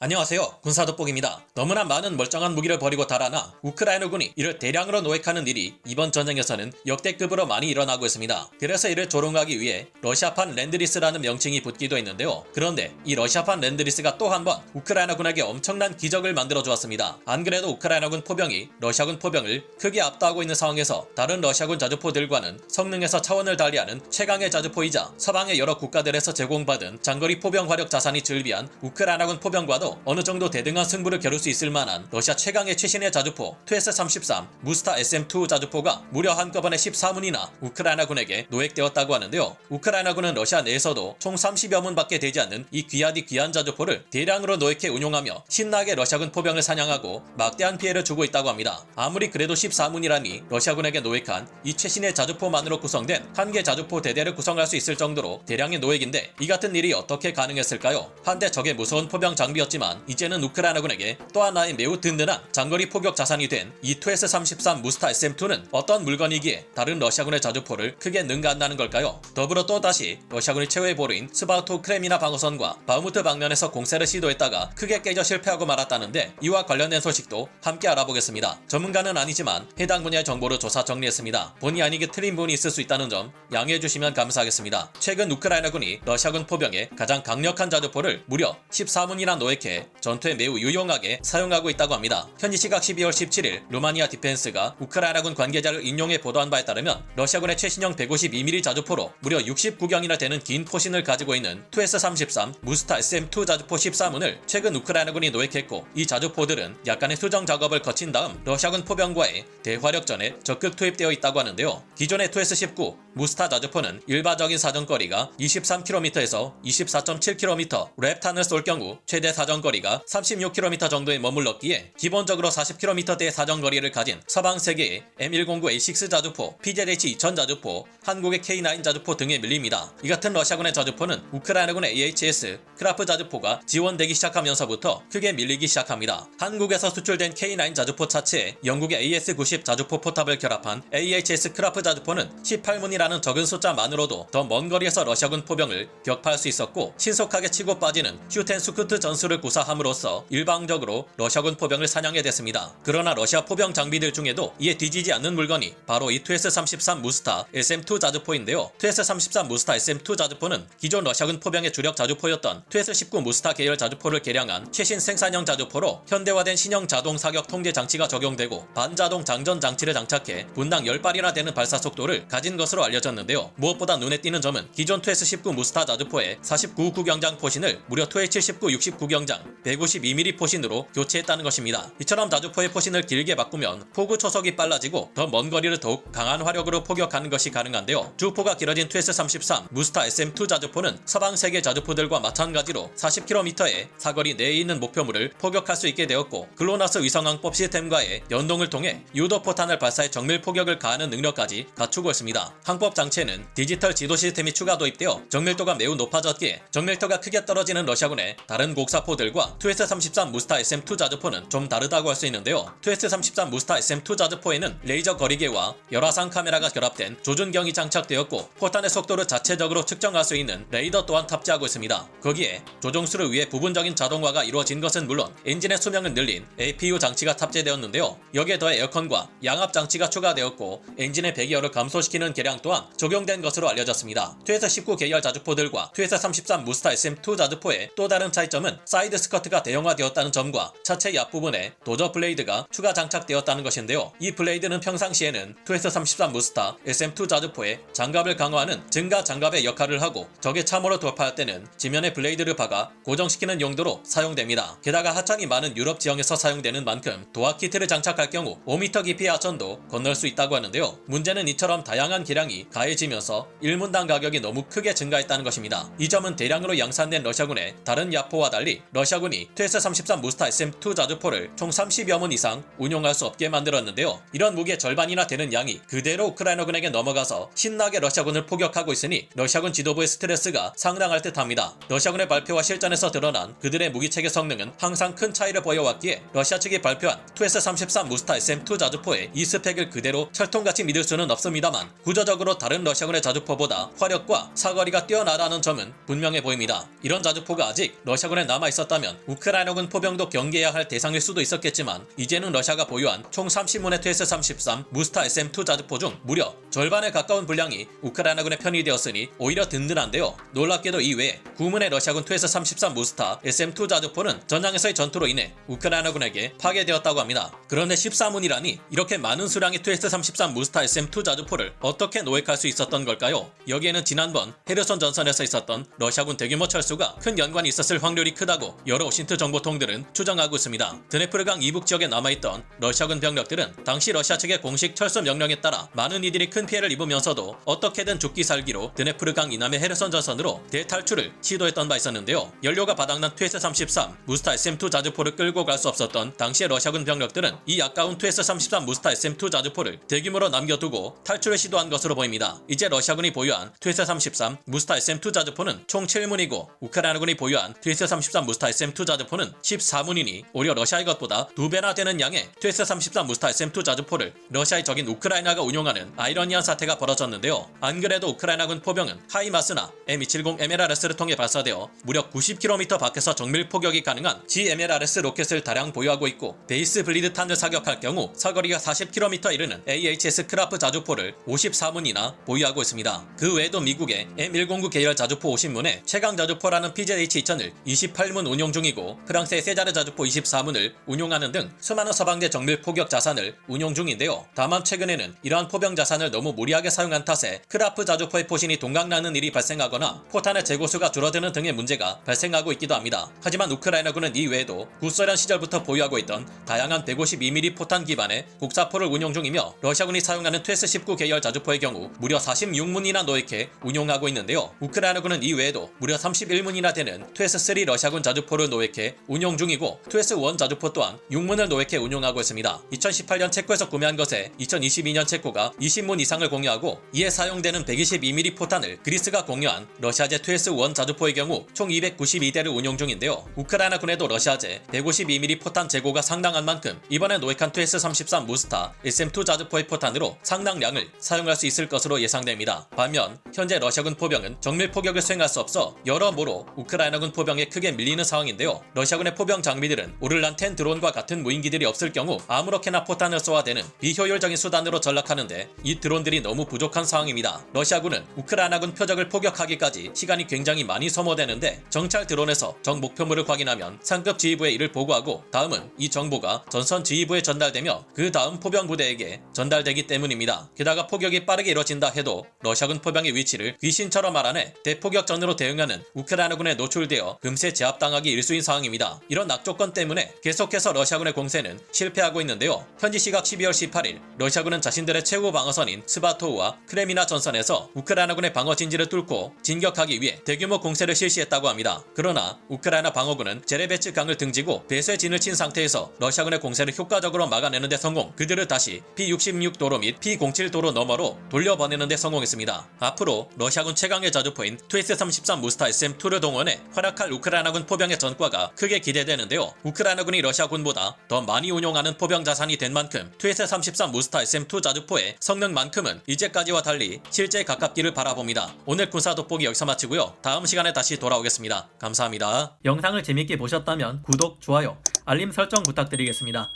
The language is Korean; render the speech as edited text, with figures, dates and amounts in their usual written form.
안녕하세요. 군사돋보기입니다. 너무나 많은 멀쩡한 무기를 버리고 달아나 우크라이나군이 이를 대량으로 노획하는 일이 이번 전쟁에서는 역대급으로 많이 일어나고 있습니다. 그래서 이를 조롱하기 위해 러시아판 랜드리스라는 명칭이 붙기도 했는데요. 그런데 이 러시아판 랜드리스가 또 한 번 우크라이나군에게 엄청난 기적을 만들어 주었습니다. 안 그래도 우크라이나군 포병이 러시아군 포병을 크게 압도하고 있는 상황에서 다른 러시아군 자주포들과는 성능에서 차원을 달리하는 최강의 자주포이자 서방의 여러 국가들에서 제공받은 장거리 포병 화력 자산이 즐비한 우크라이나군 포병과도 어느 정도 대등한 승부를 겨룰 수 있을 만한 러시아 최강의 최신의 자주포 투에스-33 무스타 SM2 자주포가 무려 한꺼번에 14문이나 우크라이나군에게 노획되었다고 하는데요. 우크라이나군은 러시아 내에서도 총 30여 문밖에 되지 않는 이 귀한 자주포를 대량으로 노획해 운용하며 신나게 러시아군 포병을 사냥하고 막대한 피해를 주고 있다고 합니다. 아무리 그래도 14문이라니 러시아군에게 노획한 이 최신의 자주포만으로 구성된 한 개 자주포 대대를 구성할 수 있을 정도로 대량의 노획인데 이 같은 일이 어떻게 가능했을까요? 한때 적의 무서운 포병 장비였지만 이제는 우크라이나군에게 또 하나의 매우 든든한 장거리 포격 자산이 된 이 투에스-33 무스타 SM2는 어떤 물건이기에 다른 러시아군의 자주포를 크게 능가한다는 걸까요? 더불어 또다시 러시아군이 최후의 보루인 스바우토 크레미나 방어선과 바흐무트 방면에서 공세를 시도했다가 크게 깨져 실패하고 말았다는데 이와 관련된 소식도 함께 알아보겠습니다. 전문가는 아니지만 해당 분야의 정보를 조사 정리했습니다. 본의 아니게 틀린 부분이 있을 수 있다는 점 양해해 주시면 감사하겠습니다. 최근 우크라이나군이 러시아군 포병의 가장 강력한 자주포를 무려 14문이나 노획해 전투에 매우 유용하게 사용하고 있다고 합니다. 현지 시각 12월 17일 루마니아 디펜스가 우크라이나군 관계자를 인용해 보도한 바에 따르면 러시아군의 최신형 152mm 자주포로 무려 69경이나 되는 긴 포신을 가지고 있는 투에스-33 무스타 SM2 자주포 14문을 최근 우크라이나군이 노획했고 이 자주포들은 약간의 수정 작업을 거친 다음 러시아군 포병과의 대화력전에 적극 투입되어 있다고 하는데요. 기존의 투에스-19 무스타 자주포는 일반적인 사정거리가 23km에서 24.7km 랩탄을 쏠 경우 최대 사정거리가 36km 정도에 머물렀기에 기본적으로 40km대의 사정거리를 가진 서방 세계의 M109A6 자주포, PZH-2000 자주포, 한국의 K9 자주포 등에 밀립니다. 이 같은 러시아군의 자주포는 우크라이나군의 AHS, 크라프 자주포가 지원되기 시작하면서부터 크게 밀리기 시작합니다. 한국에서 수출된 K9 자주포 차체에 영국의 AS-90 자주포 포탑을 결합한 AHS 크라프 자주포는 18문이라는 적은 숫자만으로도 더 먼 거리에서 러시아군 포병을 격파할 수 있었고 신속하게 치고 빠지는 슈텐수크트 전술을 구사함으로써 일방적으로 러시아군 포병을 사냥해댔습니다. 그러나 러시아 포병 장비들 중에도 이에 뒤지지 않는 물건이 바로 이 투에스-33 무스타 SM2 자주포인데요. 투에스-33 무스타 SM2 자주포는 기존 러시아군 포병의 주력 자주포였던 투에스-19 무스타 계열 자주포를 개량한 최신 생산형 자주포로 현대화된 신형 자동 사격 통제 장치가 적용되고 반자동 장전 장치를 장착해 분당 10발이나 되는 발사 속도를 가진 것으로 알려졌는데요. 무엇보다 눈에 띄는 점은 기존 투에스-19 무스타 자주포의 49구경장 포신을 무려 투에스-19 69경장 152mm 포신으로 교체했다는 것입니다. 이처럼 자주포의 포신을 길게 바꾸면 포구 초속이 빨라지고 더 먼 거리를 더욱 강한 화력으로 포격하는 것이 가능한데요. 주포가 길어진 투에스-33 무스타 SM2 자주포는 서방 세계 자주포들과 마찬가지로 40km의 사거리 내에 있는 목표물을 포격할 수 있게 되었고 글로나스 위성항법 시스템과의 연동을 통해 유도 포탄을 발사해 정밀 포격을 가하는 능력까지 갖추고 있습니다. 항법 장치에는 디지털 지도 시스템이 추가 도입되어 정밀도가 매우 높아졌기에 정밀도가 크게 떨어지는 러시아군의 다른 곡사포들과 투에스-33 무스타 SM2 자주포는 좀 다르다고 할 수 있는데요. 투에스-33 무스타 SM2 자주포에는 레이저 거리계와 열화상 카메라가 결합된 조준경이 장착되었고 포탄의 속도를 자체적으로 측정할 수 있는 레이더 또한 탑재하고 있습니다. 거기에 조종수를 위해 부분적인 자동화가 이루어진 것은 물론 엔진의 수명을 늘린 APU 장치가 탑재되었는데요. 여기에 더해 에어컨과 양압 장치가 추가되었고 엔진의 배기열을 감소시키는 계량 또한 적용된 것으로 알려졌습니다. 투에스-19 계열 자주포들과 투에스-33 무스타 SM2 자주포의 또 다른 차이점은 사이드 스커트가 대형화되었다는 점과 차체 앞부분에 도저 블레이드가 추가 장착되었다는 것인데요. 이 블레이드는 평상시에는 투에스-33 무스타 SM2 자주포의 장갑을 강화하는 증가 장갑의 역할을 하고 적의 참호로 돌파할 때는 지면에 블레이드를 박아 고정시키는 용도로 사용됩니다. 게다가 하천이 많은 유럽 지형에서 사용되는 만큼 도화 키트를 장착할 경우 5m 깊이의 하천도 건널 수 있다고 하는데요. 문제는 이처럼 다양한 개량이 가해지면서 1문당 가격이 너무 크게 증가했다는 것입니다. 이 점은 대량으로 양산된 러시아군의 다른 야포와 달리 러시아군이 투에스-33 무스타 SM2 자주포를 총 30여 문 이상 운용할 수 없게 만들었는데요. 이런 무기의 절반이나 되는 양이 그대로 우크라이나군에게 넘어가서 신나게 러시아군을 포격하고 있으니 러시아군 지도부의 스트레스가 상당할 듯합니다. 러시아군의 발표와 실전에서 드러난 그들의 무기체계 성능은 항상 큰 차이를 보여왔기에 러시아 측이 발표한 투에스-33 무스타 SM2 자주포의 이 스펙을 그대로 철통같이 믿을 수는 없습니다만 구조적으로 다른 러시아군의 자주포보다 화력과 사거리가 뛰어나다는 점은 분명해 보입니다. 이런 자주포가 아직 러시아군에 남아있었다면 있었다면 우크라이나군 포병도 경계해야 할 대상일 수도 있었겠지만 이제는 러시아가 보유한 총 30문의 TS-33 무스타 SM-2 자주포 중 무려 절반에 가까운 분량이 우크라이나군의 편이 되었으니 오히려 든든한데요. 놀랍게도 이외에 9문의 러시아군 TS-33 무스타 SM-2 자주포는 전장에서의 전투로 인해 우크라이나군에게 파괴되었다고 합니다. 그런데 14문이라니 이렇게 많은 수량의 TS-33 무스타 SM-2 자주포를 어떻게 노획할 수 있었던 걸까요? 여기에는 지난번 헤르손 전선에서 있었던 러시아군 대규모 철수가 큰 연관이 있었을 확률이 크다고 여러 오신트 정보통들은 추정하고 있습니다. 드네프르강 이북 지역에 남아있던 러시아군 병력들은 당시 러시아 측의 공식 철수 명령에 따라 많은 이들이 큰 피해를 입으면서도 어떻게든 죽기 살기로 드네프르강 이남의 헤르손 전선으로 대탈출을 시도했던 바 있었는데요. 연료가 바닥난 TS-33 무스타 SM-2 자주포를 끌고 갈 수 없었던 당시의 러시아군 병력들은 이 아까운 TS-33 무스타 SM-2 자주포를 대규모로 남겨두고 탈출을 시도한 것으로 보입니다. 이제 러시아군이 보유한 TS-33 무스타 SM-2 자주포는 총 7문이고 우크라이나군이 보유한 TS-33 무스타 SM-2 자주포는 14문이니 오히려 러시아의 것보다 2배나 되는 양의 TS-33 무스타 SM-2 자주포를 러시아의 적인 우크라이나가 운용하는 아이러니한 사태가 벌어졌는데요. 안 그래도 우크라이나군 포병은 하이마스나 M270 MLRS를 통해 발사되어 무려 90km 밖에서 정밀 포격이 가능한 GMLRS 로켓을 다량 보유하고 있고 베이스 블리드 탄을 사격할 경우 사거리가 40km 이르는 AHS 크라프 자주포를 54문이나 보유하고 있습니다. 그 외에도 미국의 M109 계열 자주포 50문에 최강 자주포라는 PZH-2000을 28문 운용 중이고 프랑스의 세자르 자주포 24문을 운용하는 등 수많은 서방대 정밀 포격 자산을 운용 중인데요. 다만 최근에는 이러한 포병 자산을 너무 무리하게 사용한 탓에 크라프 자주포의 포신이 동강나는 일이 발생하거나 포탄의 재고수가 줄어드는 등의 문제가 발생하고 있기도 합니다. 하지만 우크라이나군은 이 외에도 구소련 시절부터 보유하고 있던 다양한 152mm 포탄 기반의 곡사포를 운용 중이며 러시아군이 사용하는 TS-19 계열 자주포의 경우 무려 46문이나 노획해 운용하고 있는데요. 우크라이나군은 이 외에도 무려 31문이나 되는 TS-3 러시아군 자주포를 노획해 운용 중이고 TS-1 자주포 또한 6문을 노획해 운용하고 있습니다. 2018년 체코에서 구매한 것에 2022년 체코가 20문 이상을 공유하고 이에 사용되는 122mm 포탄을 그리스가 공유한 러시아제 TS-1 자주포의 경우 총 292대를 운용 중인데요. 우크라이나군에도 러시아제 152mm 포탄 재고가 상당한 만큼 이번에 노획한 TS-33 무스타 SM-2 자주포의 포탄으로 상당량을 사용할 수 있을 것으로 예상됩니다. 반면 현재 러시아군 포병은 정밀 포격을 수행할 수 없어 여러모로 우크라이나군 포병에 크게 밀리는 상황인데요. 러시아군의 포병 장비들은 오를란 10 드론과 같은 무인기들이 없을 경우 아무렇게나 포탄을 쏘아대는 비효율적인 수단으로 전락하는데 이 드론들이 너무 부족한 상황입니다. 러시아군은 우크라이나군 표적을 포격하기까지 시간이 굉장히 많이 소모되는데 정찰 드론에서 적 목표물을 확인하면 상급 지휘부에 이를 보고하고 다음은 이 정보가 전선 지휘부에 전달되며 그 다음 포병 부대에게 전달되기 때문입니다. 게다가 포격이 빠르게 이뤄진다 해도 러시아군 포병의 위치를 귀신처럼 알아내 대포격전으로 대응하는 우크라이나군에 노출되어 금세 제압당하기 일수인 상황입니다. 이런 악조건 때문에 계속해서 러시아군의 공세는 실패하고 있는데요. 현지 시각 12월 18일 러시아군은 자신들의 최후 방어선인 스바토우와 크레미나 전선에서 우크라이나군의 방어 진지를 뚫고 진격하기 위해 대규모 공세를 실시했다고 합니다. 그러나 우크라이나 방어군은 제레베츠 강을 등지고 배수의 진을 친 상태에서 러시아군의 공세를 효과적으로 막아내는 데 성공, 그들을 다시 P66도로 및 P07도로 너머로 돌려보내는 데 성공했습니다. 앞으로 러시아군 최강의 자주포인 TS-33 무스타 SM-2를 동원해 활약할 우크라이나군 포병의 전과가 크게 기대되는데요. 우크라이나군이 러시아군보다 더 많이 운용하는 포병 자산이 된 만큼 TS-33 무스타 SM-2 자주포의 성능만큼은 이제까지와 달리 실제에 가깝기를 바라봅니다. 오늘 군사 돋보기 여기서 마치고요. 다음 시간에 다시 돌아오겠습니다. 감사합니다. 영상을 재밌게 보셨다면 구독, 좋아요, 알림 설정 부탁드리겠습니다.